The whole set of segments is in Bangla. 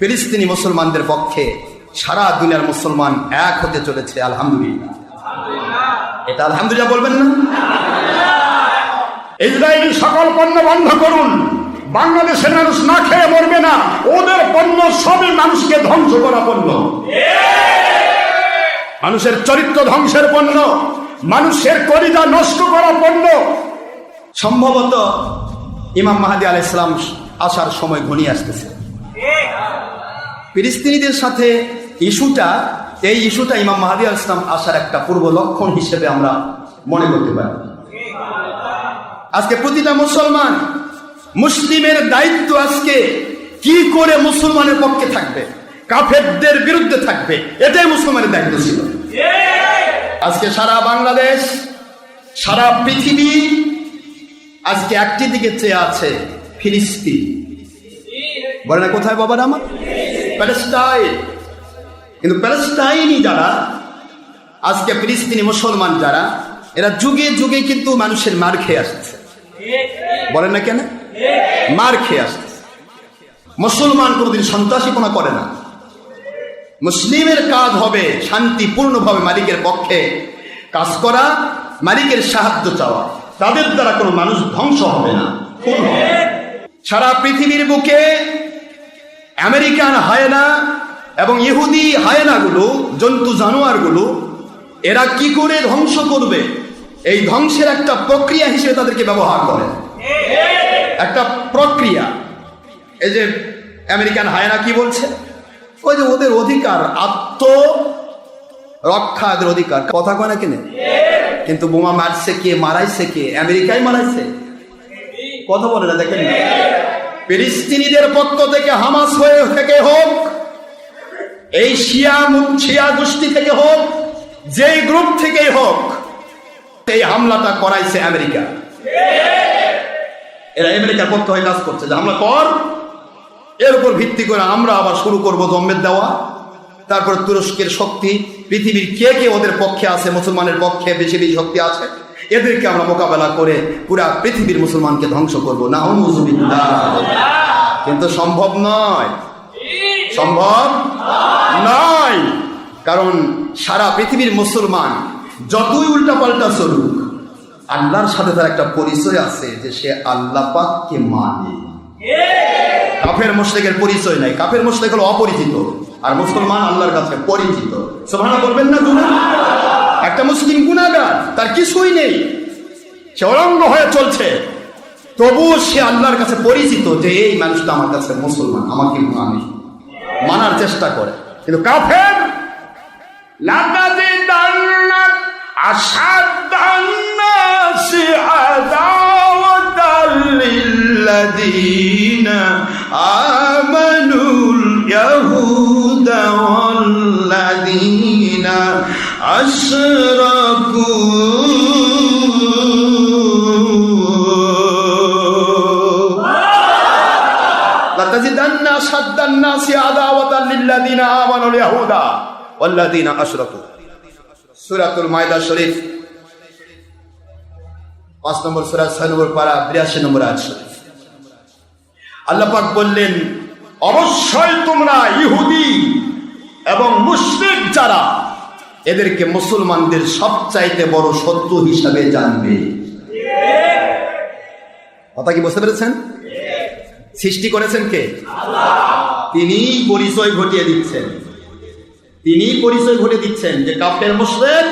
ফিলিস্তিনি মুসলমানদের পক্ষে সারা দুনিয়ার মুসলমান এক হতে চলেছে। আলহামদুলিল্লাহ, এটা আলহামদুলিল্লাহ বলবেন না? ইসরায়েলি সকল পণ্য বন্ধ করুন। বাংলাদেশের মানুষ না খেয়ে মরবে না। ওদের পণ্য সবই মানুষকে ধ্বংস করা পণ্য, মানুষের চরিত্র ধ্বংসের পণ্য, মানুষের কলিজা নষ্ট করা পণ্য। সম্ভবত ইমাম মাহদী আলাইহিস সালাম আসার সময় ঘনিয়ে আসতেছে। ফিলিস্তিনিদের সাথে এই ইস্যুটা ইমাম মাহদী আলাইহিস সালাম আসার একটা পূর্ব লক্ষণ হিসেবে আমরা মনে করতে পারি। আজকে প্রতিটা মুসলমান, মুসলিমের দায়িত্ব আজকে কি করে মুসলমানের পক্ষে থাকবে, কাফেরদের বিরুদ্ধে থাকবে, এটাই মুসলমানের দায়িত্ব ছিল। আজকে সারা বাংলাদেশ, সারা পৃথিবী আজকে একটি দিকে চেয়ে আছে, ফিলিস্তিন। বলে না কোথায় বাবার আমার? প্যালেস্টাইন। কিন্তু প্যালেস্টাইনি যারা, আজকে ফিলিস্তিনি মুসলমান যারা, এরা যুগে যুগে কিন্তু মানুষের মার খেয়ে আসছে। বলেন না কেন? মার খেয়ে আসছে। মুসলমান কোনোদিন সন্ত্রাসীপনা করে না। মুসলিমের কাজ হবে শান্তিপূর্ণভাবে মালিকের পক্ষে কাজ করা, মালিকের সাহায্য চাওয়া। তাদের দ্বারা কোনো মানুষ ধ্বংস হবে না। সারা পৃথিবীর বুকে আমেরিকান হায়েনা এবং ইহুদি হায়েনাগুলো, জন্তু জানোয়ারগুলো, এরা কি করে ধ্বংস করবে, এই ধ্বংসের একটা প্রক্রিয়া হিসেবে তাদেরকে ব্যবহার করে। একটা প্রক্রিয়া। এই যে আমেরিকান হায়েনা কি বলছে, ওই যে ওদের অধিকার, আত্মরক্ষা, এদের অধিকার, কথা কয় না কেন? কিন্তু বোমা মারছে কে, মারাইছে কে? আমেরিকাই মারাইছে। কথা বলে না, দেখেন। ফিলিস্তিনিদের পক্ষ থেকে হামাস থেকে হোক, এই শিয়া গোষ্ঠী থেকে হোক, যেই গ্রুপ থেকেই হোক, এই হামলাটা করাইছে আমেরিকা। এরা আমেরিকার পক্ষ হয়ে কাজ করছে যে হামলা কর, এর উপর ভিত্তি করে আমরা আবার শুরু করবো জম্মের দেওয়া। তারপর তুরস্কের শক্তি, পৃথিবীর কে কে ওদের পক্ষে আছে, মুসলমানের পক্ষে বেশি বেশি শক্তি আছে, এদেরকে আমরা মোকাবেলা করে পুরা পৃথিবীর মুসলমানকে ধ্বংস করবো। না, কিন্তু সম্ভব নয়, সম্ভব নয়। কারণ সারা পৃথিবীর মুসলমান যতই উল্টা পাল্টা চলুক, আল্লাহর সাথে তার একটা পরিচয় আছে যে সে আল্লাহ পাককে মানে। কাফের মুশরিকের পরিচয় নাই। কাফের মুশরিক হলো অপরিচিত, আর মুসলমান আল্লাহর কাছে পরিচিত। সুবহানাল্লাহ বলবেন না? একটা মুসলিম গুনাহগার, তার কিছুই নেই, সে অলঙ্গ হয়ে চলছে, তবুও সে আল্লাহর কাছে পরিচিত যে এই মানুষটা আমার কাছে মুসলমান, আমাকে মানে, মানার চেষ্টা করে। কিন্তু কাফের লাতাজিদান্না আশাদ্দান নাসি আদাওয়াতাল লিল্লাযীনা আমানুল ইয়াহুদা ওয়াল্লাযীনা আশরাকু লাতাজিদান্না আশাদ্দান নাসি আদাওয়াতাল লিল্লাযীনা আমানুল ইয়াহুদা ওয়াল্লাযীনা আশরাকু। সূরাতুল মাইদা শরীফ 5 নম্বর সূরা 6 নম্বর পারা 82 নম্বর আয়াত শরীফ। আল্লাহ পাক বললেন, অবশ্যই তোমরা ইহুদি এবং মুশরিক যারা, এদেরকে মুসলমানদের সবচাইতে বড় শত্রু হিসাবে জানবে। কথা কি বুঝতে পেরেছেন? সৃষ্টি করেছেন কে? আল্লাহ। তিনি পরিচয় ঘটিয়ে দিচ্ছেন, তিনি পরিচয় ঘটিয়ে দিচ্ছেন যে কাফের মুশরিক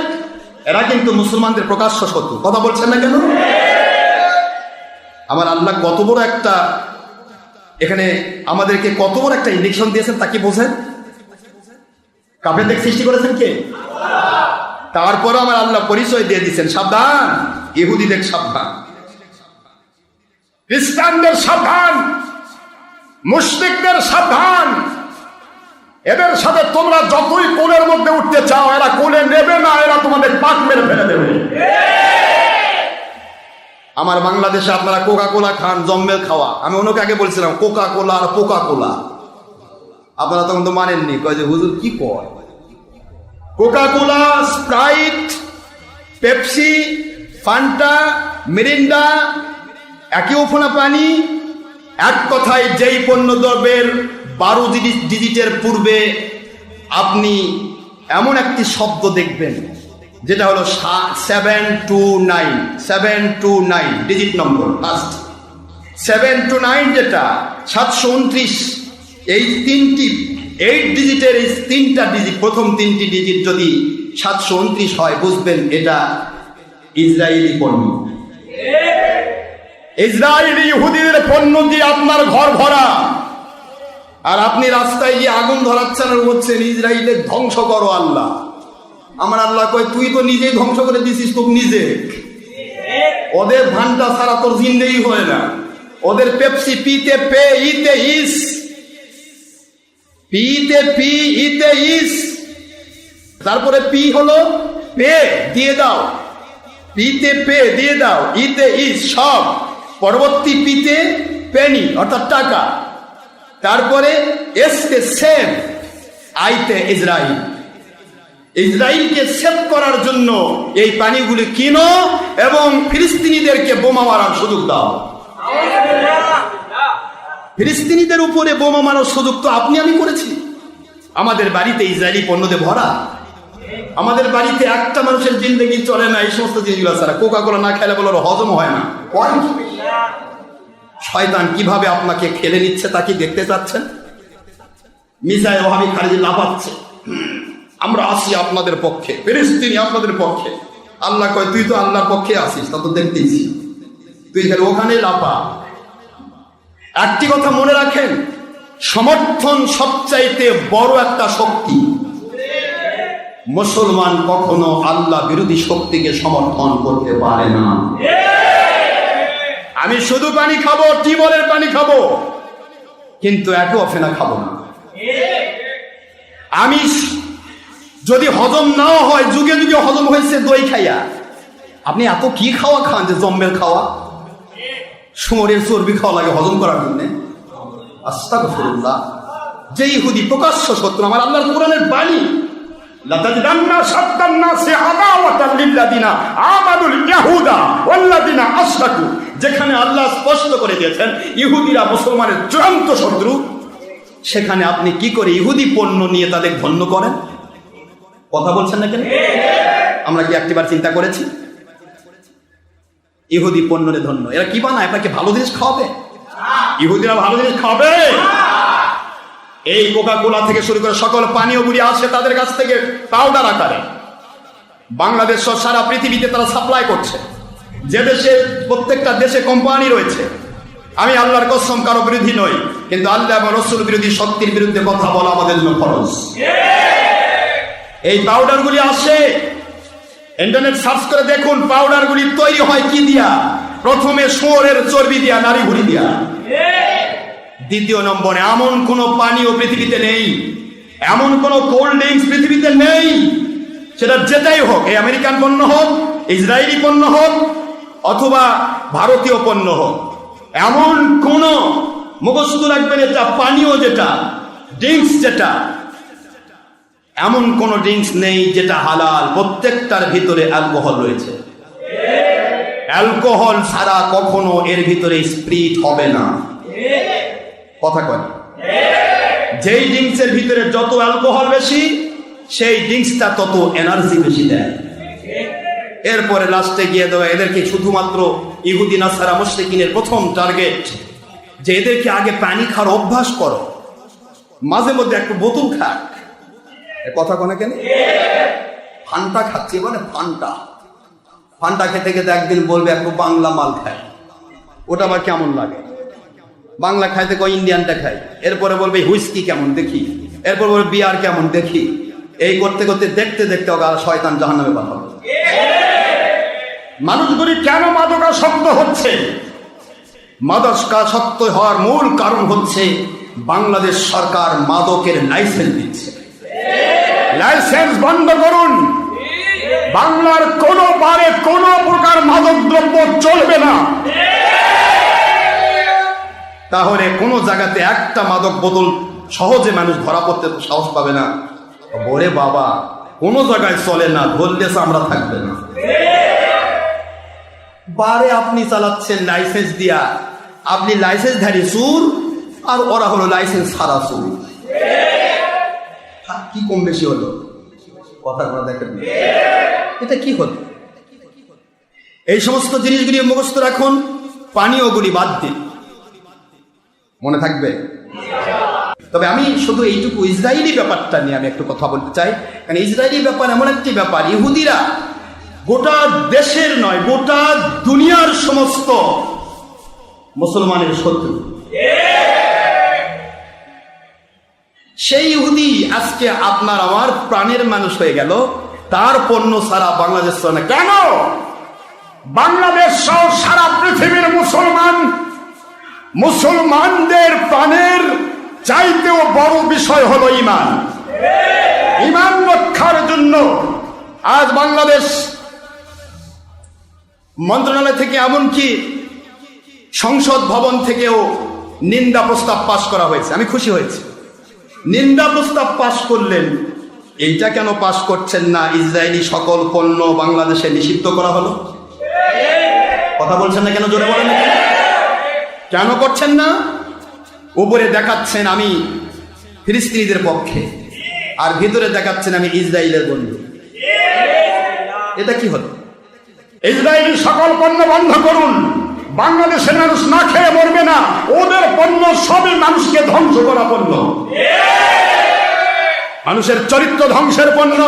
এরা কিন্তু মুসলমানদের প্রকাশ্য শত্রু। কথা বলছেন না কেন? আমার আল্লাহ কত বড় একটা, এখানে আমাদেরকে কত বড় একটা ইন্ডিকেশন দিয়েছেন, তা কি বোঝেন? কাফেরদের সৃষ্টি করেছেন কে? আল্লাহ। তারপরে আমার আল্লাহ পরিচয় দিয়ে দিচ্ছেন, সাবধান, ইহুদিদের সাবধান, খ্রিস্টানদের সাবধান, মুশরিকদের সাবধান। এদের সাথে তোমরা যতই কোলের মধ্যে উঠতে চাও, এরা কোলে নেবে না, এরা তোমাদের পাক মেরে ফেলে দেবে। আমার বাংলাদেশে আপনারা কোকা কোলা খান, জম্মেল খাওয়া। আমি ওনাকে আগে বলছিলাম কোকা কোলা আর কোকা কোলা, আপনারা তখন তো মানেননি, কয় যে হুজুর কি কয়, Coca Cola, Sprite, Pepsi, Fanta, Mirinda, একই উফনা পানি। এক কথায় যেই পণ্য দ্রব্যের 12 ডিজিটের পূর্বে আপনি এমন একটি শব্দ দেখবেন যেটা হলো 729 ডিজিট নম্বর। ফার্স্ট 729 যেটা 729, এই 8 ডিজিটের এই 3টা ডিজিট, প্রথম 3টি ডিজিট যদি 729 হয়, বুঝবেন এটা ইসরায়েলি পণ্য। ইসরায়েলি ইহুদিদের পণ্য দিয়ে আপনার ঘর ভরা, আর আপনি রাস্তায় গিয়ে আগুন ধরাচ্ছেন আর বলছেন ইসরায়েলের ধ্বংস করো আল্লাহ। আমার আল্লাহ কয় তুই তো নিজেই ধ্বংস করে দিছিস তোকে নিজে। ওদের ভান্ডা ছাড়া তোর জিন্দেই হয় না। ওদের পেপসি পিতে পে ইতে ইস, পিতে পি ইতে ইস, তারপরে পি হলো পে দিয়ে দাও, পিতে পে দিয়ে দাও, ইতে ইস সব, পরবর্তী পিতে পেনি অর্থাৎ টাকা, তারপরে এসতে সেভ, আইতে ইসরায়েল। ইসরায়েলকে সেভ করার জন্য এই পানিগুলি কিনো এবং ফিলিস্তিনিদেরকে বোমা মারার সুযোগ দাও। ফিলিস্তিনিদের উপরে বোমা মারার সুযোগ তো আপনি আমি করেছি। আমাদের বাড়িতে ইসরায়েলি পণ্যতে ভরা। আমাদের বাড়িতে একটা মানুষের জিন্দেগি চলে না এই সমস্ত জিনিসগুলো ছাড়া। কোকা কোলা না খেলে বলে হজম হয় না। শয়তান কিভাবে আপনাকে খেলে নিচ্ছে তা কি দেখতে চাচ্ছেন? মিসাইল ওহাবি খালিদ লাফাচ্ছে, আমরা আসি আপনাদের পক্ষে, ফিলিস্তিনি আপনাদের পক্ষে। আল্লাহ কয় তুই তো আল্লাহর পক্ষে আসিস, তা তো দেখতেছি, তুই খালি ওখানে লাফা। একটি কথা মনে রাখেন, সমর্থন সবচাইতে বড় একটা শক্তি। মুসলমান কখনো আল্লাহ বিরোধী শক্তিকে সমর্থন করতে পারে না। আমি শুধু পানি খাবো, টিউবওয়েলের পানি খাবো, কিন্তু একটু অফেনা খাবো না। আমি যদি হজম নাও হয়, যুগে যুগে হজম হয়েছে দই খাইয়া। আপনি এত কি খাওয়া খান যে জম্মের খাওয়া, শুয়োরের চর্বি খাওয়া লাগে হজম করার জন্য। আস্তাগফিরুল্লাহ। যে ইহুদি প্রকাশ্য শত্রু আমার আল্লাহর কোরআনের বাণী, লাতাজিদান্না শাদ্দান নাসি আদাওয়াতাল লিল্লাযিনা আমানুল ইয়াহুদা ওয়াল্লাযিনা আশরাকু, যেখানে আল্লাহ স্পষ্ট করে দিয়েছেন ইহুদিরা মুসলমানের চূড়ান্ত শত্রু, সেখানে আপনি কি করে ইহুদি পণ্য নিয়ে তাদের ধন্য করেন? কথা বলছেন না কেন? আমরা কি একটিবার চিন্তা করেছি? ইহুদি পণ্য নিয়ে ধন্য, এরা কি বানায়? আপনাকে ভালো জিনিস খাওয়াবে? ইহুদিরা ভালো জিনিস খাবে? এই কোকা কোলা থেকে শুরু করে সকল পানীয়গুলি আসে তাদের কাছ থেকে পাউডার আকারে। বাংলাদেশ সহ সারা পৃথিবীতে তারা সাপ্লাই করছে। যে দেশে প্রত্যেকটা দেশে কোম্পানি রয়েছে। আমি আল্লাহর কসম কারো বিরোধী নই, কিন্তু আল্লাহ এবং রাসূল বিরোধী শক্তির বিরুদ্ধে কথা বলা আমাদের জন্য ফরজ। এই পাউডারগুলি আসে, ইন্টারনেট সার্চ করে দেখুন পাউডারগুলি তৈরি হয় কি দিয়া? প্রথমে শুয়োরের চর্বি দিয়া, নারী ভুঁড়ি দিয়া। দ্বিতীয় নম্বরে এমন কোন পানীয় পৃথিবীতে নেই, এমন কোন কোল্ড ড্রিঙ্কস পৃথিবীতে নেই, সেটা যেটাই হোক, এই আমেরিকান পণ্য হোক, ইসরায়েলি পণ্য হোক অথবা ভারতীয় পণ্য হোক, এমন কোন মুখস্থ রাখবেন এটা পানীয় যেটা ড্রিঙ্কস, যেটা এমন কোন ড্রিঙ্কস নেই যেটা হালাল। প্রত্যেকটার ভিতরে অ্যালকোহল রয়েছে। অ্যালকোহল ছাড়া কখনো এর ভিতরে স্পিরিট হবে না। কথা কয়? যেই ড্রিঙ্কসের ভিতরে যত অ্যালকোহল বেশি, সেই ড্রিঙ্কসটা তত এনার্জি বেশি দেয়। এরপরে লাস্টে গিয়ে দেওয়া এদেরকে শুধুমাত্র ইহুদি নাসারা মুশরিকিনের প্রথম টার্গেট যে এদেরকে আগে পানি খাওয়ার অভ্যাস করো, মাঝে মধ্যে একটু বোতল খাক। কথা কনে কেন? ফান্টা খাচ্ছি, মানে ফান্টা খেতে খেতে একদিন বলবে একটু বাংলা মাল খাই, ওটা আবার কেমন লাগে? বাংলা খাইতে কয় ইন্ডিয়ানটা খাই, এরপরে বলবে হুইস্কি কেমন দেখি, এরপর বলবে বিয়ার কেমন দেখি। এই করতে করতে দেখতে দেখতে শয়তান জাহান্নামে পাঠাবে। মানুষগুলি কেন মাদকাসক্ত হচ্ছে? মাদকাসক্ত হওয়ার মূল কারণ হচ্ছে বাংলাদেশ সরকার মাদকের লাইসেন্স দিচ্ছে। লাইসেন্স বন্ধ করুন। বাংলার কোন বারে কোন প্রকার মাদক দ্রব্য চলবে না। তাহলে কোন জায়গাতে একটা মাদক বোতল সহজে মানুষ ধরা পড়তে সাহস পাবে না। ওরে বাবা, কোন জায়গায় চলে না, ধরলে আমরা থাকবে না। বারে আপনি চালাচ্ছেন লাইসেন্স দিয়া, আপনি লাইসেন্সধারী সুর, আর ওরা হলো লাইসেন্স ছাড়া চুরি। কি কম বেশি হলো? কথা দেখেন, এটা কি হলো? এই সমস্ত জিনিসগুলি মুখস্থ রাখুন, পানীয়গুলি বাদ দিন, মনে থাকবে। তবে আমি শুধু এইটুকু ইসরায়েলি ব্যাপারটা নিয়ে আমি একটু কথা বলতে চাই, কারণ ইসরায়েলি ব্যাপার এমন একটি ব্যাপার, ইহুদিরা গোটা দেশের নয়, গোটা দুনিয়ার সমস্ত মুসলমানের শত্রু। সেই ইহুদি আজকে আপনার আমার প্রাণের মানুষ হয়ে গেল, তার পণ্য ছাড়া বাংলাদেশ চলে না। কেন? বাংলাদেশ সহ সারা পৃথিবীর মুসলমানদের প্রাণের চাইতেও বড় বিষয় হলো ঈমান। ঈমান রক্ষার জন্য আজ বাংলাদেশ মন্ত্রণালয় থেকে এমনকি সংসদ ভবন থেকেও নিন্দা প্রস্তাব পাশ করা হয়েছে। আমি খুশি হয়েছি, নিন্দা প্রস্তাব পাশ করলেন। এইটা কেন পাশ করছেন না? ইসরায়েলি সকল পণ্য বাংলাদেশে নিষিদ্ধ করা হলো। কথা বলছেন না কেন? জোরে বলেন না কেন করছেন না? উপরে দেখাচ্ছেন আমি ফিলিস্তিনিদের পক্ষে, আর ভিতরে দেখাচ্ছেন আমি ইসরায়েলের বন্ধু। এটা কি হলো? ইসরায়েলি সকল পণ্য বন্ধ করুন, বাংলাদেশের মানুষ না খেয়ে মরবে না। ওদের পণ্য সবই মানুষকে ধ্বংস করা পণ্য, মানুষের চরিত্র ধ্বংসের পণ্য,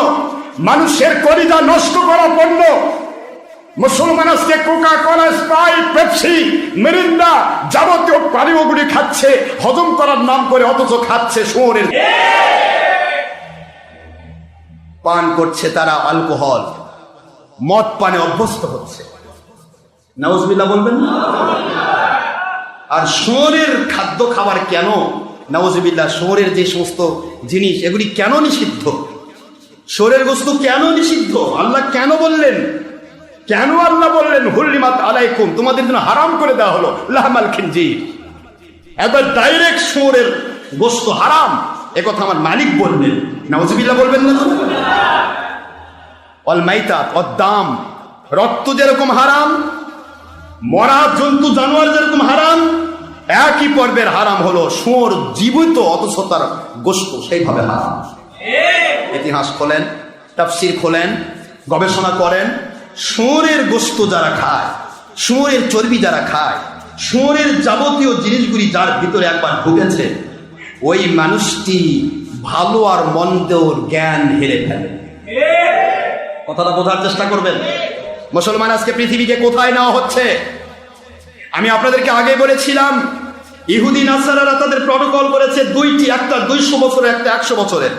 মানুষের কলিজা নষ্ট করা পণ্য। মুসলমান আজকে Coca Cola, Sprite, Pepsi, Mirinda যাবতীয় পানীয়গুলি খাচ্ছে হজম করার নাম করে, অথচ খাচ্ছে শুয়োরের। পান করছে তারা অ্যালকোহল, মদ পানে অভ্যস্ত হচ্ছে। নাউজুবিল্লাহ বলবেন না? আর শুয়োরের খাদ্য খাবার কেন? নাউজুবিল্লাহ, শুয়োরের যে সমস্ত জিনিস এগুলি কেন নিষিদ্ধ? শুয়োরের গোশত কেন নিষিদ্ধ? আল্লাহ কেন বললেন? কেন আল্লাহ বললেন হুররিমাত আলাইকুম, তোমাদের জন্য হারাম করে দেওয়া হলো লাহমাল খিনজির। এবার ডাইরেক্ট শুয়োরের গোশত হারাম, একথা আমার মালিক বললেন। নাউজুবিল্লাহ বলবেন না? অল মাইতাত অদ্দাম, রক্ত যেরকম হারাম, মরা জন্তু জানোয়ার যেরকম হারাম, একই পর্বের হারাম হলো শুয়োর জীবিত অথচ তার গোশত সেইভাবে হারাম। ইতিহাস খোলেন, তাফসীর খোলেন, গবেষণা করেন। শুয়োরের গোশত যারা খায়, শুয়োরের চর্বি যারা খায়, শুয়োরের যাবতীয় জিনিসগুলি যার ভিতরে একবার ঢুকেছে, ওই মানুষটি ভালো আর মন্দের জ্ঞান হেরে ফেলে। কথাটা বোঝার চেষ্টা করবেন। মুসলমান আজকে পৃথিবীকে কোথায় নেওয়া হচ্ছে? আমি আপনাদেরকে আগে বলেছিলাম, ইহুদি নাসারারা তাদের প্রটোকল করেছে দুইটি, একটা 200 বছরের, একটা 100 বছরের।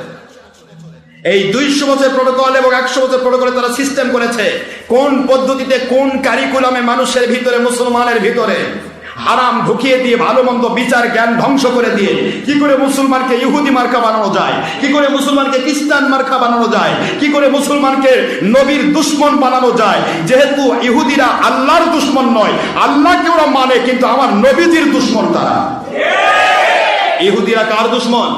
এই 200 বছরের প্রটোকল এবং 100 বছরের প্রটোকলে তারা সিস্টেম করেছে কোন পদ্ধতিতে, কোন কারিকুলামে মানুষের ভিতরে, মুসলমানের ভিতরে হারাম ঢুকিয়ে দিয়ে, ভালো মন্দ বিচার জ্ঞান ধ্বংস করে দিয়ে কি করে মুসলমানকে ইহুদি মার্কা বানানো যায়, কি করে মুসলমানকে খ্রিস্টান মার্কা বানানো যায়, কি করে মুসলমানকে নবীর দুশ্মন বানানো যায়। যেহেতু ইহুদিরা আল্লাহর দুশ্মন নয়, আল্লাহকে ওরা মানে, কিন্তু আমার নবীজির দুশ্মন তারা। ইহুদিরা কার দুশ্মন?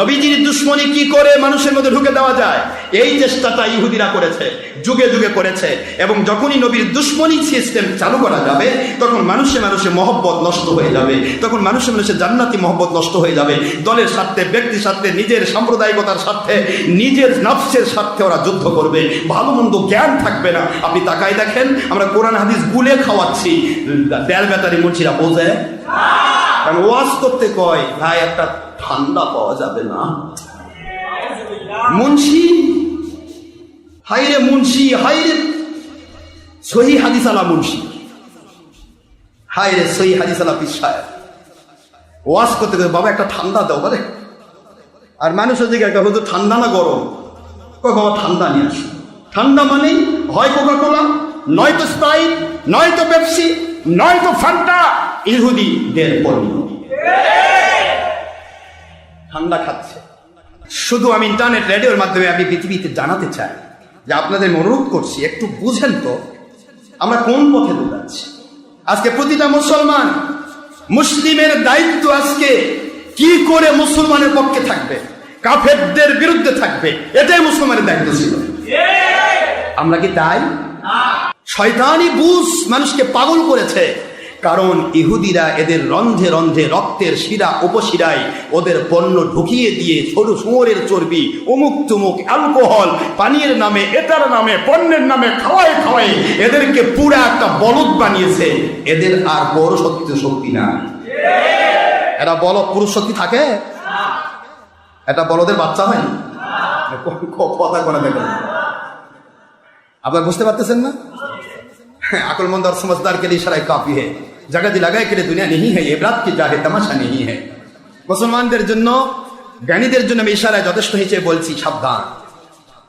নবীজির দুশ্মনী কি করে মানুষের মধ্যে ঢুকে দেওয়া যায়, এই চেষ্টাটা ইহুদিরা করেছে, যুগে যুগে করেছে। এবং যখনই নবীর দুশ্মনী সিস্টেম চালু করা যাবে, তখন মানুষে মানুষে মহব্বত নষ্ট হয়ে যাবে, তখন মানুষে মানুষে জান্নাতি মহব্বত নষ্ট হয়ে যাবে। দলের স্বার্থে, ব্যক্তির স্বার্থে, নিজের সাম্প্রদায়িকতার স্বার্থে, নিজের নফসের স্বার্থে ওরা যুদ্ধ করবে। ভালো মন্দ জ্ঞান থাকবে না। আপনি তাকাই দেখেন, আমরা কোরআন হাদিস গুলে খাওয়াচ্ছি, দেড় ব্যাটারি মুন্সিরা বোঝে, কারণ ওয়াজ করতে কয় ভাই একটা ঠান্ডা পাওয়া যাবে না। মুন্সি, হাইরে মুন্সি, হাইরে সহি হাদিস আলা মুন্সি, হাইরে সহি হাদিস আলা পীর সাহেব। ওয়াজ করতে কয় বাবা একটা ঠান্ডা দাও বলে। আর মানুষের দিকে একটা হয়তো ঠান্ডা না গরম, কয় বাবা ঠান্ডা নিয়ে আসো। ঠান্ডা মানে হয় কোকা কোলা, নয়তো স্প্রাইট, নয়তো পেপসি, নয়তো ফান্টা। ইহুদিদের পণ্য ঠান্ডা খাচ্ছে। শুধু আমি ইন্টারনেট রেডিওর মাধ্যমে আমি পৃথিবীতে জানাতে চাই যে আপনাদের অনুরোধ করছি, একটু বুঝেন তো আমরা কোন পথে দৌড়াচ্ছি। আজকে প্রতিটা মুসলমান, মুসলিমের দায়িত্ব আজকে কি করে মুসলমানের পক্ষে থাকবে, কাফেরদের বিরুদ্ধে থাকবে, এটাই মুসলমানের দায়িত্ব ছিল। আমরা কি তাই? শয়তানি বুঝ মানুষকে পাগল করেছে। কারণ ইহুদিরা এদের রন্ধে রন্ধে রক্তের শিরা উপশিরায় ওদের পণ্য ঢুকিয়ে দিয়ে সরু শুয়োরের চর্বি অমুক তুমুক অ্যালকোহল পানীয়ের নামে এটার নামে পণ্যের নামে খাওয়ায় খাওয়ায় এদেরকে পুরা একটা বলদ বানিয়েছে। এদের আর বড় শক্তি না। এরা বলদ পুরুষ শক্তি থাকে? এটা বলদের বাচ্চা হয়? কথা কোনা দেখেন, আপনারা বুঝতে পারতেছেন না? अक्लमंद और समझदार के लिए इशारा काफी है, जगह दिलागाए के लिए दुनिया नहीं है, इबरात की जाहे तमाशा नहीं है। মুসলমানদের জন্য জ্ঞানীদের জন্য আমি ইশারায় যথেষ্ট হিসেবে বলছি, সাবধান।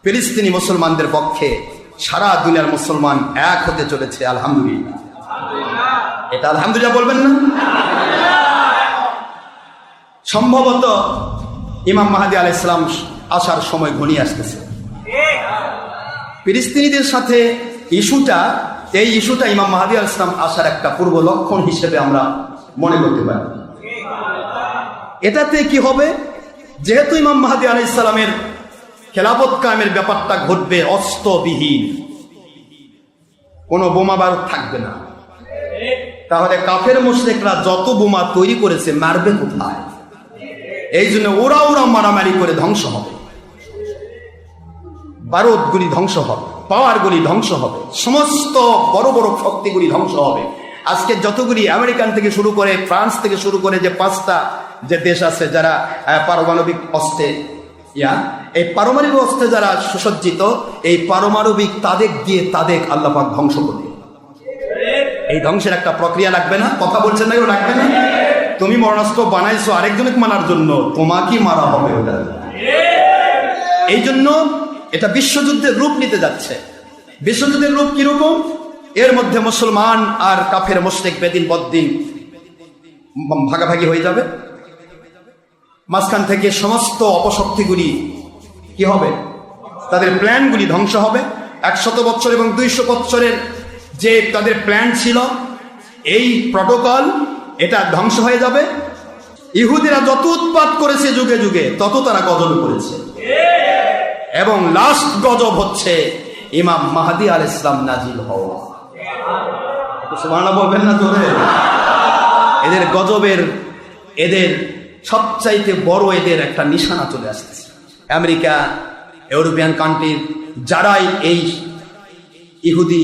ফিলিস্তিনি মুসলমানদের পক্ষে সারা দুনিয়ার মুসলমান এক হতে চলেছে, আলহামদুলিল্লাহ। এটা আলহামদুলিল্লাহ বলবেন না? সম্ভবত ইমাম মাহদী আলাইহিস সালাম আসার সময় ঘনিয়ে আসতেছে। ফিলিস্তিনিদের সাথে এই ইস্যুটা ইমাম মাহদী আলাইহিস সালাম আসার একটা পূর্ব লক্ষণ হিসেবে আমরা মনে করতে পারি। এটাতে কি হবে, যেহেতু ইমাম মাহদী আলাইহিস সালামের খেলাফত কায়েমের ব্যাপারটা ঘটবে অস্ত্রবিহীন, কোনো বোমা বারুদ থাকবে না, তাহলে কাফের মুশরিকরা যত বোমা তৈরি করেছে মারবে কোথায়? এই জন্য ওরা মারামারি করে ধ্বংস হবে, বারুদগুলি ধ্বংস হবে, পাওয়ারগুলি ধ্বংস হবে, সমস্ত বড় বড় শক্তিগুলি ধ্বংস হবে। আজকে যতগুলি আমেরিকান থেকে শুরু করে ফ্রান্স থেকে শুরু করে যে 5টা যে দেশ আছে যারা পারমাণবিক অস্ত্রে এই পারমাণবিক অস্ত্রে যারা সুসজ্জিত, এই পারমাণবিক তাদের দিয়ে তাদের আল্লাহ পাক ধ্বংস করবে। এই ধ্বংসের একটা প্রক্রিয়া লাগবে না? কথা বলছেন না, এগুলো লাগবে না? তুমি মরণাস্ত্র বানাইছো আরেকজনকে মারার জন্য, তোমাকেই মারা হবে ওটা। এই জন্য এটা বিশ্বযুদ্ধের রূপ নিতে যাচ্ছে। বিশ্বযুদ্ধের রূপ কিরকম? এর মধ্যে মুসলমান আর কাফের মুশরিক বেদিন বদ্দিন ভাগাভাগি হয়ে যাবে। মাঝখান থেকে সমস্ত অপশক্তিগুলি কি হবে? তাদের প্ল্যানগুলি ধ্বংস হবে। 100 বছর এবং 200 বছরের যে তাদের প্ল্যান ছিল, এই প্রটোকল, এটা ধ্বংস হয়ে যাবে। ইহুদিরা যত উৎপাত করেছে যুগে যুগে, তত তারা গজব করেছে, এবং লাস্ট গজব হচ্ছে ইমাম মাহদী আলাইহিস সালাম নাজিল হওয়া। সুবহানাল্লাহ বলবেন না জোরে? এদের গজবের, এদের সবচাইতে বড় এদের একটা নিশানা চলে আসছে। আমেরিকা, ইউরোপিয়ান কান্ট্রির যারাই এই ইহুদি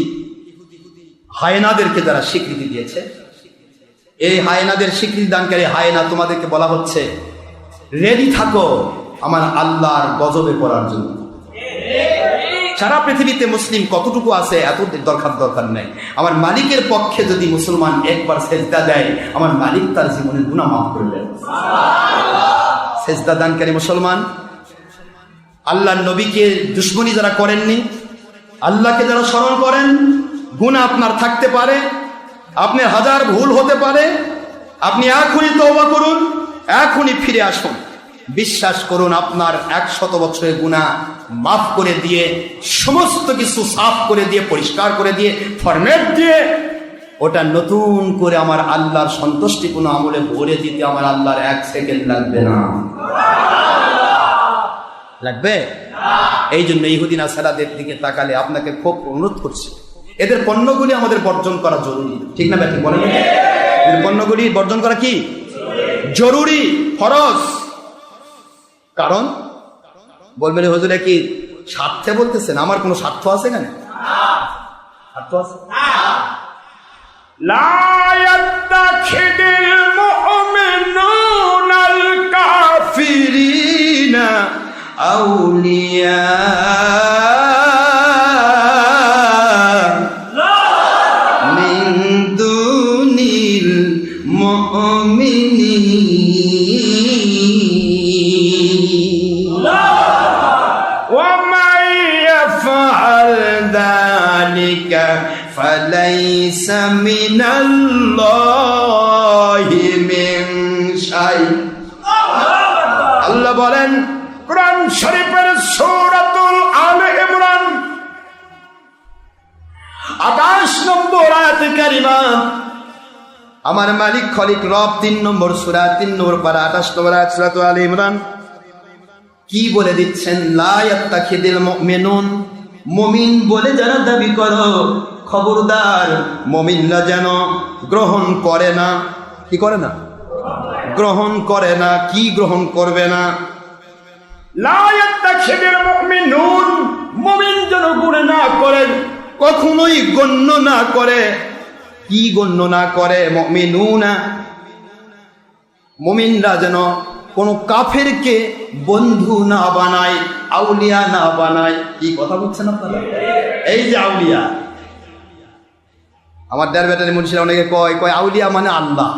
হায়নাদেরকে যারা স্বীকৃতি দিয়েছে, এই হায়নাদের স্বীকৃতি দানকারী হায়না তোমাদেরকে বলা হচ্ছে রেডি থাকো আমার আল্লাহর গজবে পড়ার জন্য। সারা পৃথিবীতে মুসলিম কতটুকু আছে এত দরকার নেই। আমার মালিকের পক্ষে যদি মুসলমান একবার সেজদা দেয়, আমার মালিক তার জীবনের গুনাহ মাফ করে দেন। সেজদা দানকারী মুসলমান, আল্লাহর নবীকে দুশমনী যারা করেননি, আল্লাহকে যারা স্মরণ করেন, গুনাহ আপনার থাকতে পারে, আপনার হাজার ভুল হতে পারে, আপনি এখনই তওবা করুন, এখনই ফিরে আসুন। বিশ্বাস করুন, আপনার 100 বছরের গুনাহ মাফ করে দিয়ে, সমস্ত কিছু সাফ করে দিয়ে, পরিষ্কার করে দিয়ে, ফরম্যাট দিয়ে, ওটা নতুন করে আমার আল্লাহর সন্তুষ্টিপূর্ণ আমলে ভরে দিতে আমার আল্লাহর 1 সেকেন্ড লাগবে না। লাগবে? এই জন্য ইহুদি নাসারাদের দিকে তাকালে আপনাকে খুব অনুরোধ করছি, এদের পণ্যগুলি আমাদের বর্জন করা জরুরি। ঠিক না ব্যাটি বলেন? এদের পণ্যগুলি বর্জন করা কি জরুরি, ফরজ। কারণ বলবেন হুজুরে কি স্বার্থে বলতেছেন? আমার কোনো স্বার্থ আছে কেন? স্বার্থ আছে? লা ইয়াত্তাখিদিল মুমিনুনাল কাফিরিনা আউলিয়া মিন দুনিল মুমিনিন فليس من الله من شيء। আল্লাহ বলেন কোরআন শরীফের সূরাতুল আলে ইমরান 28 নম্বর আয়াত কারিমা, আমার মালিক খলিক রব 3 নম্বর সূরা 3 নম্বর পারা 28 নম্বর আয়াত সূরাতুল আলে ইমরান কি বলে দিচ্ছেন? লা ইয়াত্তাখিদিল মুমিনুন, মুমিন বলে যারা দাবি করো, খবরদার মুমিনরা যেন গ্রহণ করে না। কি করে না? গ্রহণ করে না। কি গ্রহণ করবে না? লা ইয়াত্তাখিযুল মুমিনুন, মুমিন যেন গুনাহ না করে, কখনোই গণ্য না করে। কি গণ্য না করে? মুমিনুনা, মুমিনরা যেন কোনো কাফেরকে বন্ধু না বানায়, আউলিয়া না বানায়। কি কথা বলছেন আপনারা? এই যে আউলিয়া, আমার দেড় ব্যাটারি মুন্সিরা অনেকে কয় আউলিয়া মানে আল্লাহ,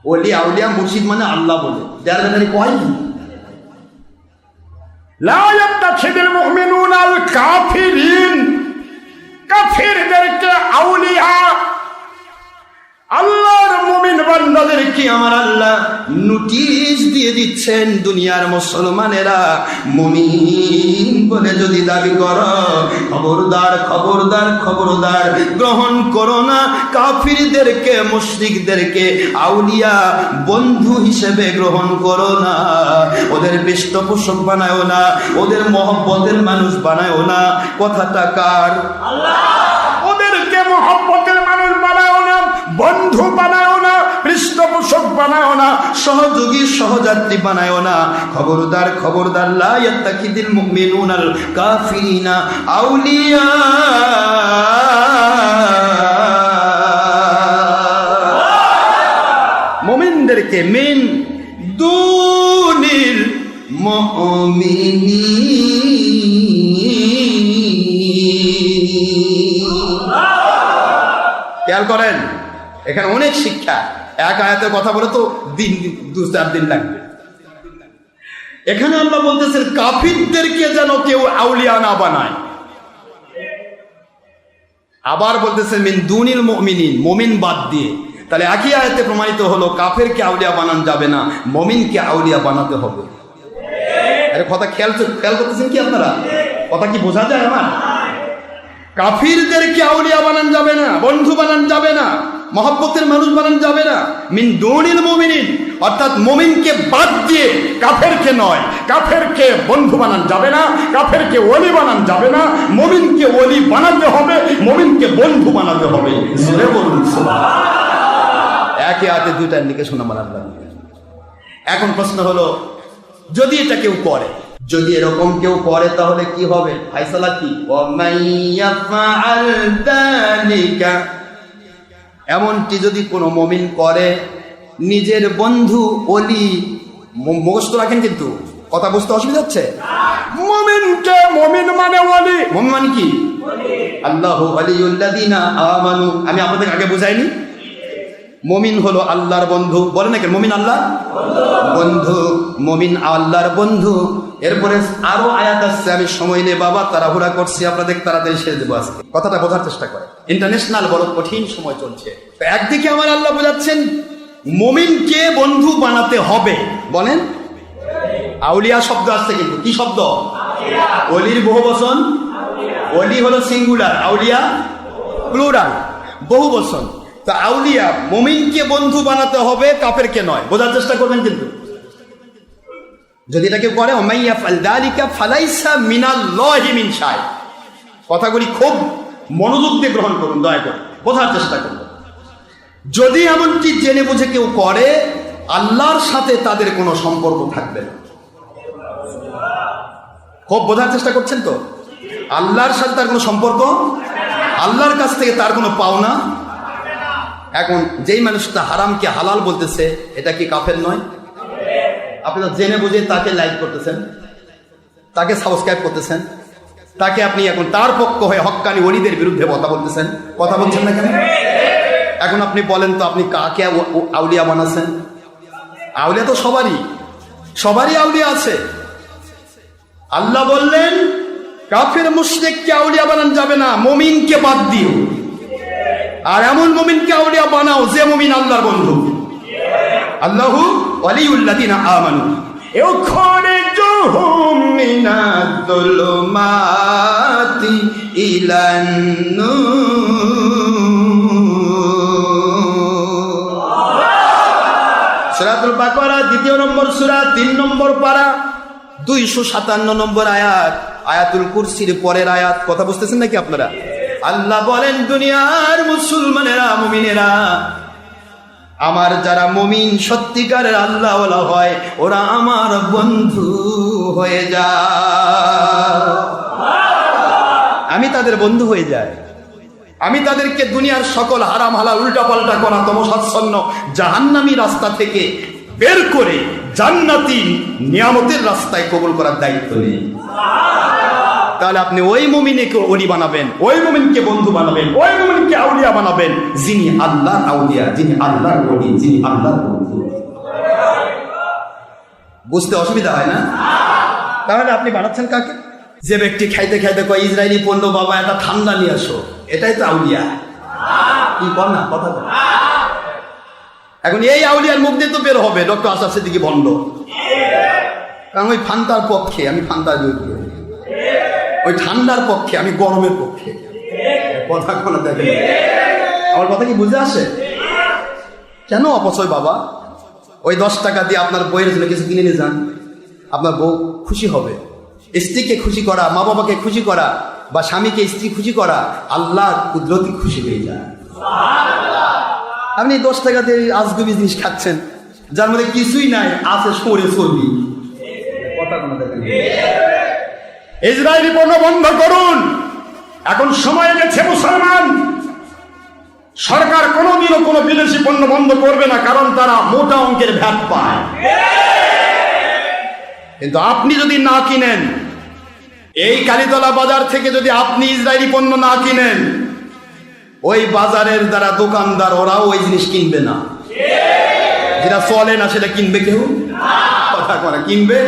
ওলি আউলিয়া মুর্শিদ মানে আল্লাহ বলে। দেড় ব্যাটারি কয় লা ইয়াত্তাখিযুল মুমিনুনা আল কাফিরিন, কাফিরদেরকে আউলিয়া, আল্লাহর মুমিন বান্দাদেরকে আমার আল্লাহ নোটিশ দিয়ে দিচ্ছেন, দুনিয়ার মুসলমানেরা মুমিন বলে যদি দাবি করো, খবরদার খবরদার খবরদার, গ্রহণ করো না কাফিরদেরকে, মুশরিকদেরকে আউলিয়া বন্ধু হিসেবে গ্রহণ করো না। ওদের পৃষ্ঠপোষক বানায়ও না, ওদের মহব্বতের মানুষ বানায়ও না। কথাটা কার? আল্লাহ। ওদেরকে মহব্বতের মানুষ বানায়ও না, বন্ধু বানায়ও না, পৃষ্ঠপোষক বানায়ও না, সহযোগী সহযাত্রী বানায়ও না। খবরদার খবরদার, লা ইয়াত্তাখিযুল মুমিনুনাল কাফিরিনা আউলিয়া। মুমিনদেরকে মিন দুনিল মুমিনিন। খেয়াল করেন, এখানে অনেক শিক্ষা। এক আয়াতের কথা বলে তো দিন 2-4 দিন লাগবে। এখানে আল্লাহ বলতেছেন কাফিরদেরকে যেন কেউ আউলিয়া না বানায়। আবার বলতেছেন মিন দুনিল মুমিনিন, মুমিন বাদ দিয়ে। তাহলে একই আয়াতে প্রমাণিত হলো কাফেরকে আউলিয়া বানানো যাবে না, মুমিনকে আউলিয়া বানাতে হবে। আরে কথা খেয়াল করতেছেন কি আপনারা? কথা কি বোঝা যায় আমার? কাফিরদেরকে আউলিয়া বানানো যাবে না, বন্ধু বানানো যাবে না, মহব্বতের মানুষ বানানো যাবে না। মিন দুনিল মুমিনিন, অর্থাৎ মুমিনকে বাদ দিয়ে, কাফেরকে নয়, কাফেরকে বন্ধু বানানো যাবে না, কাফেরকে ওলি বানানো যাবে না, মুমিনকে ওলি বানাতে হবে, মুমিনকে বন্ধু বানাতে হবে। জোরে বলুন সুবহানাল্লাহ। একই আয়াতে দুইটা ইন্ডিকেশন আমার আল্লাহ। এখন প্রশ্ন হলো, যদি এটা কেউ করে, যদি এরকম কেউ করে তাহলে কি হবে? ফায়সালা কি? ওয়ামাইয়াফআল যালিকা, এমনটি যদি কোনো মুমিন করে, নিজের বন্ধু ওলি, মুখস্থ রাখেন কিন্তু কথা বুঝতে অসুবিধা হচ্ছে। মুমিনকে, মুমিন মানে ওলি, মুমিন মানে কি? আল্লাহু ওয়ালিয়ুল্লাযিনা আমানু। আমি আপনাদের আগে বুঝাইনি? মুমিন হলো আল্লাহর বন্ধু। বলে না কেন মুমিন আল্লাহর বন্ধু, মুমিন আল্লাহর বন্ধু। এরপরে আরো আয়াত আসছে, আমি সময় নেই বাবা, তাড়াহুড়া করছি, আপনাদের তাড়াতাড়ি শেষ দেবো আজকে। কথাটা বোঝার চেষ্টা করে, ইন্টারন্যাশনাল বড় কঠিন সময় চলছে। তো একদিকে আমার আল্লাহ বোঝাচ্ছেন মুমিনকে বন্ধু বানাতে হবে। বলেন, আউলিয়া শব্দ আসছে কিন্তু কি শব্দ? ওলির বহু বচন। ওলি হলো সিঙ্গুলার, আউলিয়া প্লুরাল, বহু বচন। তা আউলিয়া মুমিনকে বন্ধু বানাতে হবে, কাফেরকে নয়। বোঝার চেষ্টা করবেন কিন্তু। যদি এটা কেউ করে, ওমাইয়াফআল যালিকা ফালাইসা মিনাল্লাহি মিন শাই। কথাগুলি খুব মনোযোগ দিয়ে গ্রহণ করুন, দয়া করে বোঝার চেষ্টা করুন। যদি এমনটি জেনে বুঝে কেউ করে, আল্লাহর সাথে তাদের কোনো সম্পর্ক থাকবে না। খুব বোঝার চেষ্টা করছেন তো? আল্লাহর সাথে তার কোনো সম্পর্ক, আল্লাহর কাছ থেকে তার কোনো পাওনা। এখন যেই মানুষটা হারামকে হালাল বলতেছে, এটা কি কাফের নয়? আপনি তো জেনে বুঝে তাকে লাইক করতেছেন, তাকে সাবস্ক্রাইব করতেছেন, তাকে আপনি এখন তার পক্ষ হয়ে হক্কানি ওলিদের বিরুদ্ধে কথা বলতেছেন। কথা বলছেন না কেন? এখন আপনি বলেন তো, আপনি কাকে আউলিয়া বানাচ্ছেন? আউলিয়া তো সবারই আউলিয়া আছে। আল্লাহ বললেন কাফের মুশরিককে আউলিয়া বানানো যাবে না, মুমিনকে বাদ দিও। আর এমন মুমিনকে আউলিয়া বানাও যে মুমিন আল্লাহর বন্ধু। আল্লাহু ওয়ালিয়ুল্লাযিনা আমানু ইউখরিজুহুম মিনাজ-যুলুমাতি ইলান-নূর। সূরাতুল বাকারা 2 নম্বর সূরা 3 নম্বর পারা 257 নম্বর আয়াত। আয়াতুল কুরসির পরের আয়াত, কথা বুঝতেছেন নাকি আপনারা? আল্লাহ বলেন, দুনিয়ার মুসলমানেরা, মুমিনেরা, আমার যারা মুমিন সত্যিকারের আল্লাহওয়ালা হয়, ওরা আমার বন্ধু হয়ে যায়। আমি তাদের বন্ধু হয়ে যাই। আমি তাদেরকে দুনিয়ার সকল হারাম হালাল উল্টাপাল্টা করা তমসাচ্ছন্ন জাহান্নামী রাস্তা থেকে বের করে জান্নাতি নিয়ামতের রাস্তায় কবুল করার দায়িত্ব নেই। তাহলে আপনি ওই মুমিনকে ওলি বানাবেন, ওই মুমিনকে বন্ধু বানাবেন, ওই মুমিনকে আউলিয়া বানাবেন যিনি আল্লাহর আউলিয়া, যিনি আল্লাহর ওলি, যিনি আল্লাহর বন্ধু। বুঝতে অসুবিধা হয় না? তাহলে আপনি বানাচ্ছেন কাকে? যে ব্যক্তি খাইতে খাইতে কয় ইসরায়েলি পণ্য, বাবা একটা ঠান্ডা নিয়ে আসো, এটাই তো আউলিয়া। কি কর না কথা বল। এখন এই আউলিয়ার মুখ দিয়ে তো বের হবে ডক্টর আশরাফ সিদ্দিকী ভণ্ড, কারণ ওই ফান্তার পক্ষে, আমি ফান্তার বিরুদ্ধে। ওই ঠান্ডার পক্ষে, আমি গরমের পক্ষে। কথা কোনো দেখেন, আমার কথা কি বুঝে আসে? কেন অপচয় বাবা? ওই 10 টাকা দিয়ে আপনার বইয়ের জন্য কিছু কিনে নিয়ে যান, আপনার বউ খুশি হবে। স্ত্রীকে খুশি করা, মা বাবাকে খুশি করা, বা স্বামীকে স্ত্রী খুশি করা, আল্লাহর কুদরতি খুশি হয়ে যায়। আপনি 10 টাকা দিয়ে আজগুবি জিনিস খাচ্ছেন, যার মধ্যে কিছুই নাই, আছে সরে চর্বি। কথা কোনো দেখেন, ইসরায়েলি পণ্য বন্ধ করুন। এখন সময় গেছে মুসলমান, সরকার কোনোদিনও কোনো বিদেশি পণ্য বন্ধ করবে না, কারণ তারা মোটা অঙ্কের ভ্যাট পায়। কিন্তু আপনি যদি না কিনেন, এই কালীতলা বাজার থেকে যদি আপনি ইসরায়েলি পণ্য না কিনেন, ওই বাজারের দ্বারা দোকানদার ওরাও ওই জিনিস কিনবে না। যেটা চলে না সেটা কিনবে কেউ? কথা কিনবে